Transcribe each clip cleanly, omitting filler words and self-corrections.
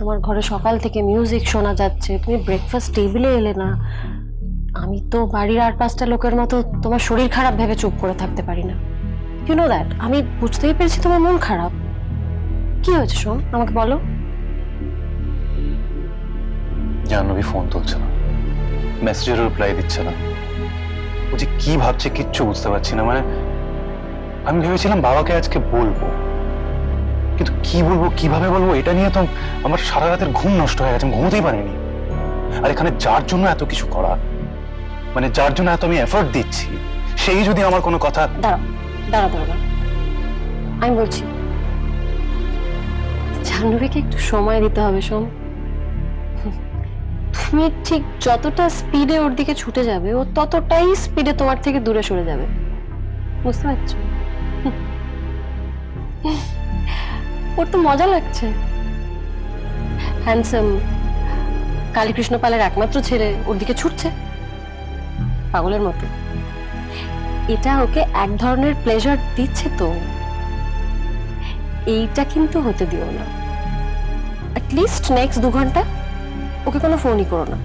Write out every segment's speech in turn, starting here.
তোমার ঘরে সকাল থেকে মিউজিক শোনা যাচ্ছে, তুমি ব্রেকফাস্ট টেবিলে এলে না। আমি তো বাড়ির আর 5টা লোকের মতো তোমার শরীর খারাপ ভেবে চুপ করে থাকতে পারি না। You know that. আমি বুঝতেই পেরেছি তোমার মন খারাপ। কি হয়েছে শোন, আমাকে বলো। জাহ্নবী ফোন তুলছে না, মেসেজের রিপ্লাই দিচ্ছে না। ও যে কি ভাবছে কিচ্ছু বুঝতে পারছি না। মানে আমি ভেবেছিলাম বাবাকে আজকে বলবো, কিন্তু কি বলবো কিভাবে বলবো এটা নিয়ে তো আমার সারা রাতের ঘুম নষ্ট হয়ে গেছে। আমি ঘুমোতেই পারিনি। আর এখানে যার জন্য এত কিছু করা, মানে যার জন্য এত আমি এফর্ট দিচ্ছি, সেই যদি আমার কোনো কথা। দাঁড়াও দাঁড়াও দাঁড়াও, আমি বলছি জাহ্নবীকে একটু সময় দিতে হবে শোন। তুমি ঠিক যতটা স্পিডে ওর দিকে ছুটে যাবে, ও ততটাই স্পিডে তোমার থেকে দূরে সরে যাবে, বুঝতে পারছো? ওর তো মজা লাগছে। হ্যান্ডসাম কালীকৃষ্ণ পালের একমাত্র ছেলে ওর দিকে ছুটছে পাগলের মতো। এটা ওকে এক ধরনের প্লেজার দিচ্ছে তো, এইটা কিন্তু হতে দিও না। অ্যাটলিস্ট নেক্সট 2 ঘন্টা ওকে কোনো ফোনই করো না।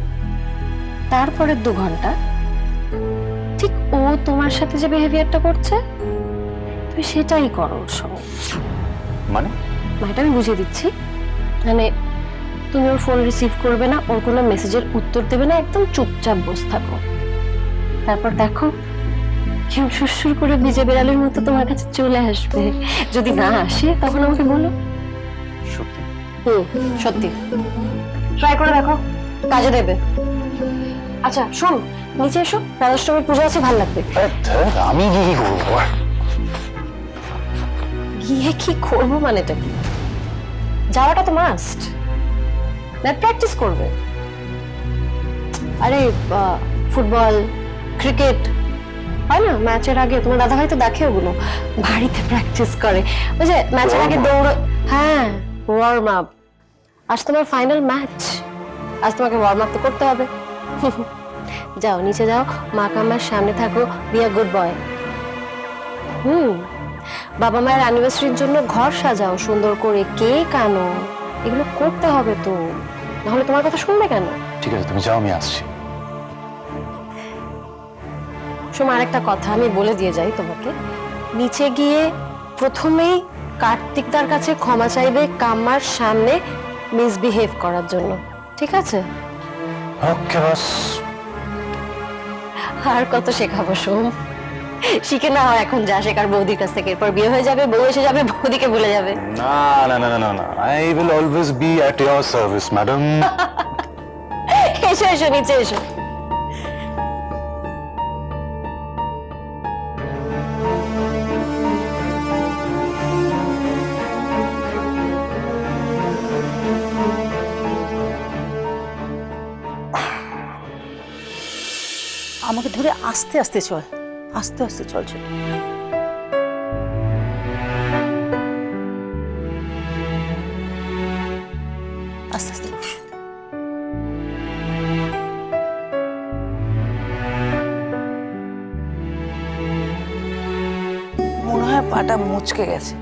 তারপরে 2 ঘন্টা ঠিক ও তোমার সাথে যে বিহেভিয়ারটা করছে তুমি সেটাই করো ওর সঙ্গে। মানে এটা আমি বুঝিয়ে দিচ্ছি। মানে তুমি ওর ফোন রিসিভ করবে না, ওর কোনো মেসেজের উত্তর দেবে না, একদম চুপচাপ বসে থাকো। তারপর দেখো কেউ সুরসুর করে ভিজে বেড়ালের মতো তোমার কাছে চলে আসবে। যদি না আসে তখন আমাকে বলো। সত্যি? সত্যি। ট্রাই করে দেখো, কাজে দেবে। আচ্ছা শোন, নিচে এসো, রাধাষ্টমীর পুজো আছে, ভালো লাগবে। আমি কি করবো? গিয়ে কি করবো মানেটা কি? যাওয়াটা তো মাস্ট। প্র্যাকটিস করবে। আরে ফুটবল, ক্রিকেট হয় না ম্যাচের আগে, তোমার দাদা ভাই তো দেখে ওগুলো, বাড়িতে প্র্যাকটিস করে। ওই যে ম্যাচের আগে দৌড়। হ্যাঁ, ওয়ার্ম আপ। আজ তোমার ফাইনাল ম্যাচ, আজ তোমাকে ওয়ার্ম আপ তো করতে হবে। যাও নিচে যাও, মা কামার সামনে থাকো, বি আ গুড বয়। বাবা মায়ের অ্যানিভার্সারির জন্য ঘর সাজাও সুন্দর করে, কেক আনো, এগুলো করতে হবে তো, নাহলে তোমার কথা শুনবে কেন? ঠিক আছে, তুমি যাও, আমি আসছি। শোনো, আরেকটা কথা আমি বলে দিয়ে যাই তোমাকে। নিচে গিয়ে প্রথমেই কার্তিকদার কাছে ক্ষমা চাইবে কাম্মার সামনে মিসবিহেভ করার জন্য, ঠিক আছে? ওকে বস। আর কত শেখাবো সোম, শিখে না হয় এখন যা শেখার বৌদির কাছ থেকে। এরপর বিয়ে হয়ে যাবে, বউ এসে যাবে, বৌদিকে ভুলে যাবে। না না না না না, I will always be at your service madam. এসো এসো, নিচে এসো। আমাকে ধরে আস্তে আস্তে চল, আস্তে আস্তে চল চল। আস্তে আস্তে বস। মনে হয় পাটা মুচকে গেছে,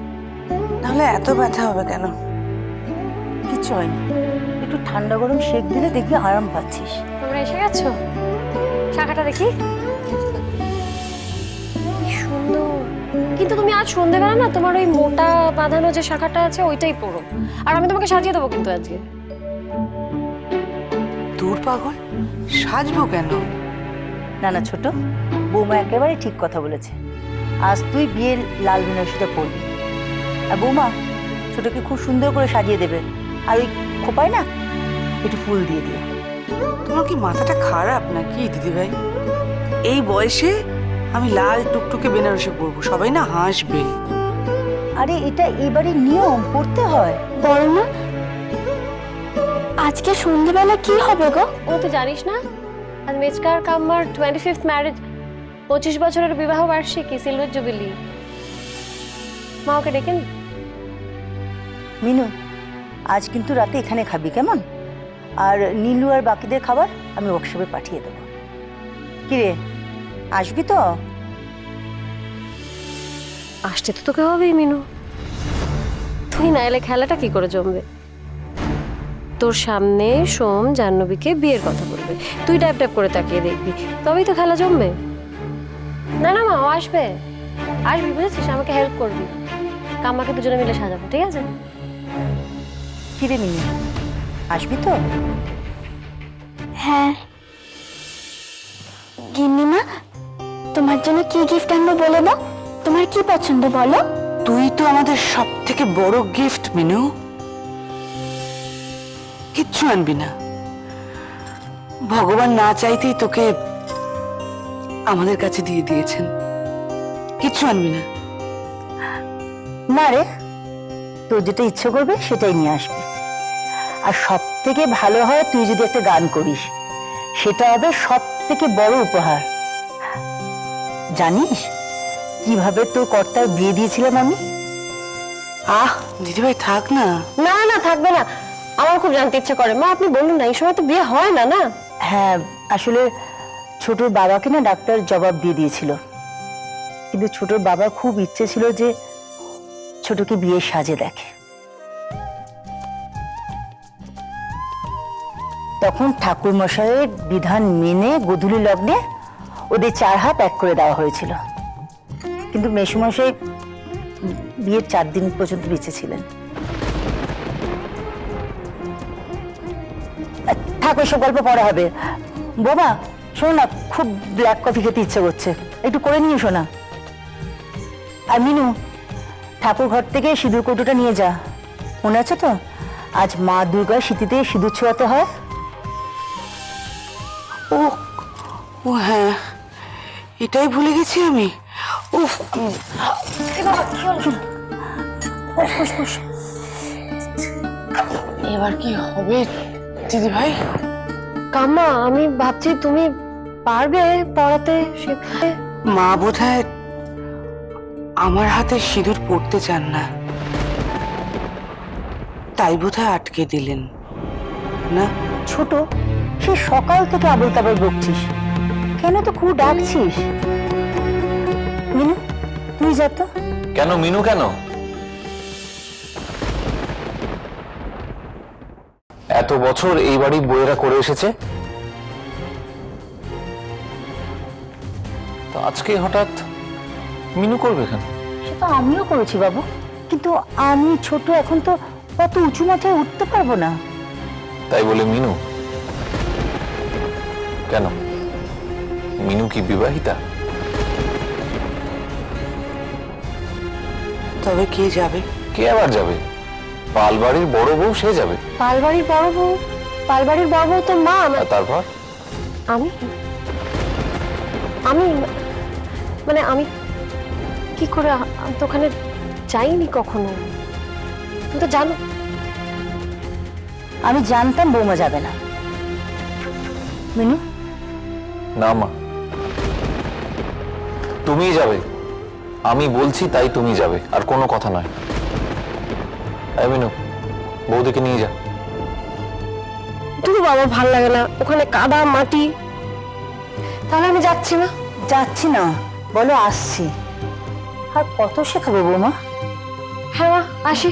নাহলে এত ব্যথা হবে কেন? কিচ্ছু হয়নি, একটু ঠান্ডা গরম শেক দিলে দেখবি আরাম পাচ্ছিস। তোমরা এসে গেছো, শাখাটা দেখি কি সুন্দর। কিন্তু তুমি আজ সন্ধ্যেবেলা না তোমার ওই মোটা বাঁধানো যে শাখাটা আছে ওইটাই পরো, আর আমি তোমাকে সাজিয়ে দেবো কিন্তু আজকে। দূর পাগল, সাজবো কেন? না না ছোট, বৌমা একেবারে ঠিক কথা বলেছে। আজ তুই বিয়ের লাল বেনারসিটা পরবি, আর বৌমা ছোটকে খুব সুন্দর করে সাজিয়ে দেবে। আর ওই খোপায় না একটু ফুল দিয়ে দিও। তোমার কি মাথাটা খারাপ নাকি দিদিভাই? এই বয়সে আমি লাল টুকটুকে বেনারসি পরবো, সবাই না হাসবে। আরে এটা এবারে নিয়ম, পড়তে হয়। বড় মা, আজকে সন্ধ্যেবেলা কি হবে গো? ও তো জানিস না, আজ মেজকার কাম্মার 25th ম্যারেজ, 25 বছরের বিবাহ বার্ষিকী, সিলভার জুবিলি। মা ওকে ডেকে নি। মিনু, আজ কিন্তু রাতে এখানে খাবি কেমন? আর নীলু আর বাকিদের খাবার আমি ওয়ার্কশপে পাঠিয়ে দেবো। কিরে, আসবি তো? আসতে তো তোকে হবেই মিনু, তুই না এলে খেলাটা কি করে জমবে? তোর সামনে সোম জাহ্নবীকে বিয়ের কথা বলবে, তুই ট্যাপ ট্যাপ করে তাকিয়ে দেখবি, তবেই তো খেলা জমবে। না না মা, ও আসবে, আসবি বুঝেছিস, আমাকে হেল্প করবি, কাম্মাকে দুজনে মিলে সাজাবো, ঠিক আছে? কিরে মিনি, আসবি তো? হ্যাঁ। গিন্নিমা, তোমার জন্য কি গিফট আনবো বলে দাও। তোমার কি পছন্দ বলো? তুই তো আমাদের সব থেকে বড় গিফট মিনু। কিচ্ছু আনবি না, ভগবান না চাইতেই তোকে আমাদের কাছে দিয়ে দিয়েছেন। কিচ্ছু আনবি না। না রে, তোর যেটা ইচ্ছে করবে সেটাই নিয়ে আসবি। আর সব থেকে ভালো হয় তুই যদি একটা গান করিস, সেটা হবে সব থেকে বড় উপহার। জানিস কিভাবে তোর কর্তার বিয়ে দিয়েছিলাম আমি? আহ দিদিভাই থাক না। না না, থাকবে না, আমার খুব জানতে ইচ্ছে করে। মা আপনি বলুন না, এই সময় তো বিয়ে হয় না। না হ্যাঁ, আসলে ছোটর বাবাকে না ডাক্তার জবাব দিয়ে দিয়েছিল, কিন্তু ছোটর বাবার খুব ইচ্ছে ছিল যে ছোটকে বিয়ের সাজে দেখে। তখন ঠাকুর মশাইয়ের বিধান মেনে গোধূলি লগ্নে ওদের 4 হাত এক করে দেওয়া হয়েছিল, কিন্তু মেসোমশাই বিয়ের 4 দিন পর্যন্ত বেঁচে ছিলেন। থাক, ওইসব গল্প পরে হবে। বোমা শোনো না, খুব ব্ল্যাক কফি খেতে ইচ্ছে করছে, একটু করে নিয়ে শোনা। আর মিনু, ঠাকুর ঘর থেকে সিঁদুর কৌটোটা নিয়ে যা, মনে আছে তো আজ মা দুর্গার সিঁথিতে সিঁদুর ছোঁয়াতে হয়। ও ও হ্যাঁ, এটাই ভুলে গেছি আমি। উফ, এবার কি হবে দিদিভাই? কাম্মা, আমি ভাবছি তুমি পারবে পড়াতে, শেখাতে। মা বোধহয় আমার হাতে সিঁদুর পড়তে চান না, তাই বোধহয় আটকে দিলেন না। ছোট, সে সকাল থেকে আবল তাবল বকছিস, কেন তো খুব ডাকছিস? মিনু তুই যা তো। কেন মিনু, কেন? এত বছর এই বাড়ি বইয়েরা করে এসেছে, তো আজকে হঠাৎ মিনু করবে কেন? সে তো আমিও করেছি বাবু, কিন্তু আমি ছোট, এখন তো অত উঁচু মাথায় উঠতে পারবো না। তাই বলে মিনু? কেন, মিনু কি বিবাহিতা? তবে কে যাবে? কে আবার যাবে? পালবাড়ির বড় বউ সে যাবে। পালবাড়ির বড় বউ? পালবাড়ির বড় বউ তো মা। আর তারপর আমি আমি মানে আমি কি করে? আমি তো ওখানে যাইনি কখনো, তুমি তো জানো। আমি জানতাম বৌমা যাবে না। মিনু না মা, তুমিই যাবে, আমি বলছি তাই তুমি যাবে, আর কোনো কথা নয়। এই মিনু, বৌদিকে নিয়ে যা। তুমি বাবা, ভাল লাগে না ওখানে, কাদা মাটি। তাহলে আমি যাচ্ছি না। যাচ্ছি না বলো, আসছি। আর কত শেখাবে বৌমা? হ্যাঁ মা, আসি।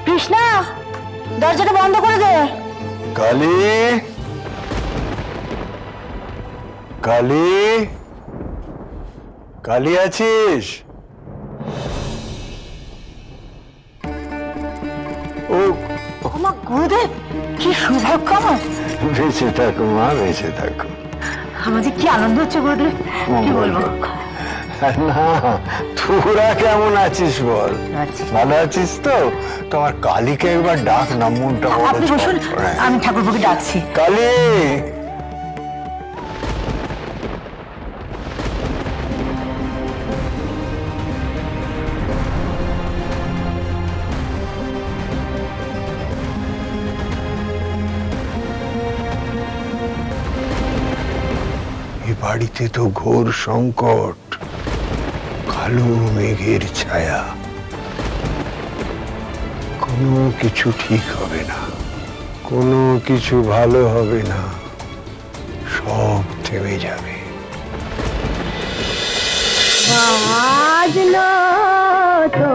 কৃষ্ণা, দরজাটা বন্ধ করে দে। কালী, কালী, কালী আছিস? ও আমার গুরুদেব, কি সৌভাগ্য আমার। বেঁচে থাকো মা, বেঁচে থাকো। আমাদের কি আনন্দ হচ্ছে গুরুদেব, কি বলবো। না, তোরা কেমন আছিস বল? আছি। ভালো আছিস তো? তোমার কালীকে একবার ডাক না, মনটা বড় আপনি বসুন, ছটফটায়। আমি ঠাকুরপুকে ডাকছি। কালী, এ বাড়িতে তো ঘোর সংকট, কালো মেঘের ছায়া, কোনো কিছু ঠিক হবে না, কোনো কিছু ভালো হবে না, সব থেমে যাবে। আজ না তো